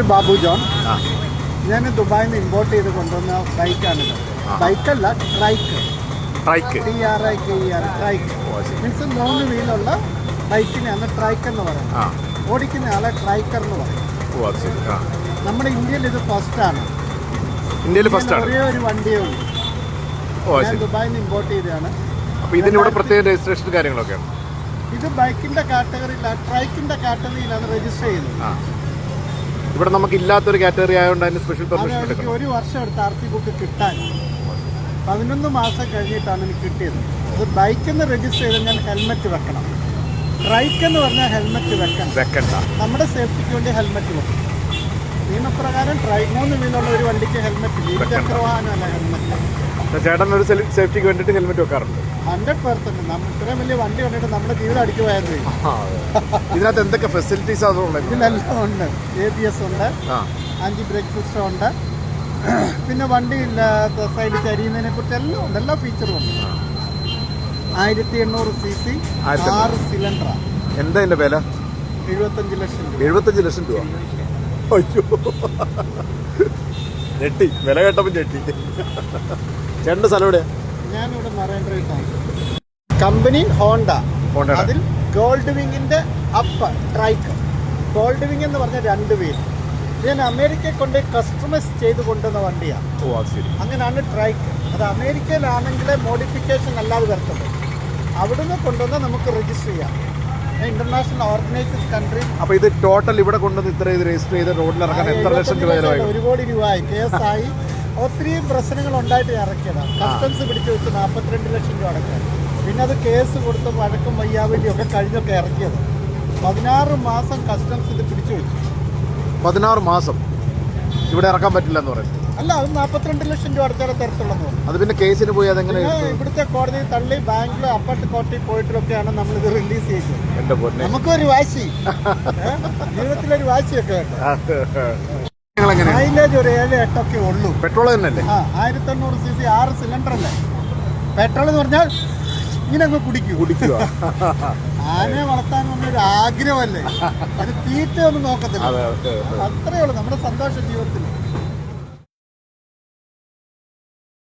Babu John. ഞാൻ ദുബായിൽ നിന്ന് ഇമ്പോർട്ട് ചെയ്ത് കൊണ്ടുവന്ന ബൈക്കാണിത്. ബൈക്കല്ല, ട്രൈക്ക്. ട്രൈക്ക് ട്രൈക്ക് മീൻസ് 3 വീലുള്ള ബൈക്കിനെയാണ് ട്രൈക്ക് എന്ന് പറയുന്നത്. ഓടിക്കുന്ന ആളെ ട്രൈക്കർ എന്ന് പറയും. നമ്മുടെ ഇന്ത്യയിൽ ഇത് ഫസ്റ്റാണ്. ഒരേ ഒരു വണ്ടിയേ ഉള്ളൂ. ഞാൻ ദുബായിൽ നിന്ന് ഇമ്പോർട്ട് ചെയ്തതാണ്. ഇതിനിവിടെ പ്രത്യേക രജിസ്ട്രേഷൻ കാര്യങ്ങളൊക്കെയാണ്. ഇത് ബൈക്കിന്റെ കാറ്റഗറിയിലാണ്, ട്രൈക്കിന്റെ കാറ്റഗറിയിലാണ് രജിസ്റ്റർ ചെയ്യുന്നത്. ഇവിടെ നമുക്ക് ഇല്ലാത്തൊരു കാറ്റഗറി ആയതുകൊണ്ട് അതിന് സ്പെഷ്യൽ പെർമിഷൻ എടുക്കണം. 1 വർഷം എടുത്ത് RC ബുക്ക് കിട്ടാൻ 11 മാസം കഴിഞ്ഞിട്ടാണ് എനിക്ക് കിട്ടിയത്. അത് ബൈക്കെന്ന് രജിസ്റ്റർ ചെയ്ത് ഞാൻ ഹെൽമെറ്റ് വെക്കണം. ട്രൈക്ക് എന്ന് പറഞ്ഞാൽ ഹെൽമെറ്റ് വെക്കണ്ട. നമ്മുടെ സേഫ്റ്റിക്ക് വേണ്ടി ഹെൽമെറ്റ് വെക്കണം. നിയമപ്രകാരം 3 വീലുള്ള ഒരു വണ്ടിക്ക് ഹെൽമെറ്റ് ഇല്ല. ഇരുചക്രവാഹനമല്ല ഹെൽമെറ്റ്. ചേട്ടൻ ഒരു സേഫ്റ്റിക്ക് വേണ്ടിയിട്ട് ഹെൽമെറ്റ് വെക്കാറുണ്ട്. 100%. ഇത്രയും വലിയ വണ്ടി കണ്ടിട്ട് നമ്മുടെ ജീവിതം അടിച്ചു പോയത്. ഇതിനകത്ത് എന്തൊക്കെ ഫെസിലിറ്റീസ് ഇതിലെല്ലാം ഉണ്ട്. ABS ഉണ്ട്, ആന്റി ബ്രേക്ക് സിസ്റ്റം ഉണ്ട്, പിന്നെ വണ്ടി സൈഡ് ചരിയുന്നതിനെ കുറിച്ച് എല്ലാം ഉണ്ട്. എല്ലാ ഫീച്ചറും ഉണ്ട്. 1800 cc 6 സിലിണ്ടറാണ്. എന്താ ഇതിന്റെ വില? 75 ലക്ഷം രൂപ. 75 ലക്ഷം രൂപ. അയ്യോ, ഞെട്ടി. വില കേട്ടപ്പോൾ ഞെട്ടി. ചേട്ടൻ്റെ സ്ഥലം എവിടെയാ? ഞാനിവിടെ മറൈൻ. Company Honda. അതിൽ ഗോൾഡ് വിങ്ങിന്റെ അപ്പ് ട്രൈക്ക്. ഗോൾഡ് വിങ് എന്ന് പറഞ്ഞ 2 വീൽ. ഞാൻ അമേരിക്കയിൽ കൊണ്ട് കസ്റ്റമൈസ് ചെയ്ത് കൊണ്ടുവന്ന വണ്ടിയാണ്. അങ്ങനെയാണ് ട്രൈക്ക്. അത് അമേരിക്കയിലാണെങ്കിലേ മോഡിഫിക്കേഷൻ അല്ലാതെ വരത്തുള്ളൂ. അവിടുന്ന് കൊണ്ടുവന്ന് നമുക്ക് രജിസ്റ്റർ ചെയ്യാം. International organised country. അപ്പോൾ ഇത് ടോട്ടൽ ഇവിടെ കൊണ്ടുവന്ന് ഇത്ര ഇത് രജിസ്റ്റർ ചെയ്ത് റോഡിൽ ഇറക്കാൻ എത്ര ലക്ഷം രൂപ? 1 കോടി രൂപയായി. കേസായി ഒത്തിരി പ്രശ്നങ്ങൾ ഉണ്ടായിട്ട് ഇറക്കിയതാണ്. കസ്റ്റംസ് പിടിച്ചു വെച്ച് 42 ലക്ഷം രൂപ അടക്കാൻ. പിന്നെ അത് കേസ് കൊടുത്ത് വഴക്കും വയ്യാവലിയും ഒക്കെ കഴിഞ്ഞൊക്കെ ഇറക്കിയത്. 16 മാസം കസ്റ്റംസ് ഇത് പിടിച്ചു വെച്ചു. 16 മാസം ഇവിടെ ഇറക്കാൻ പറ്റില്ല എന്ന് പറയുന്നത്. അല്ല, അത് 42 ലക്ഷം രൂപ അടച്ചാലേ തരത്തുള്ളൂ. അത് പിന്നെ കേസിന് പോയി അതെങ്ങനെ? ഇവിടുത്തെ കോടതി തള്ളി ബാംഗ്ലൂർ അപ്പർട്ട് കോർട്ടിൽ പോയിട്ടൊക്കെയാണ് നമ്മളിത് റിലീസ് ചെയ്തത്. നമുക്കൊരു വാശി, ജീവിതത്തിലൊരു വാശിയൊക്കെ വേണ്ട. മൈലേജ് ഒരു 7-8 ഒക്കെ ഉള്ളൂ. പെട്രോൾ തന്നെയല്ലേ? 1800 cc 6 സിലിണ്ടർ അല്ലേ. പെട്രോൾ എന്ന് പറഞ്ഞാൽ ഇങ്ങനെ അങ്ങ് കുടിക്കുക. ആനയെ വളർത്താൻ വന്നൊരു ആഗ്രഹമല്ലേ. അത് തീറ്റ ഒന്നും നോക്കത്തില്ല. അത്രയേ ഉള്ളൂ നമ്മുടെ സന്തോഷ ജീവിതത്തിൽ.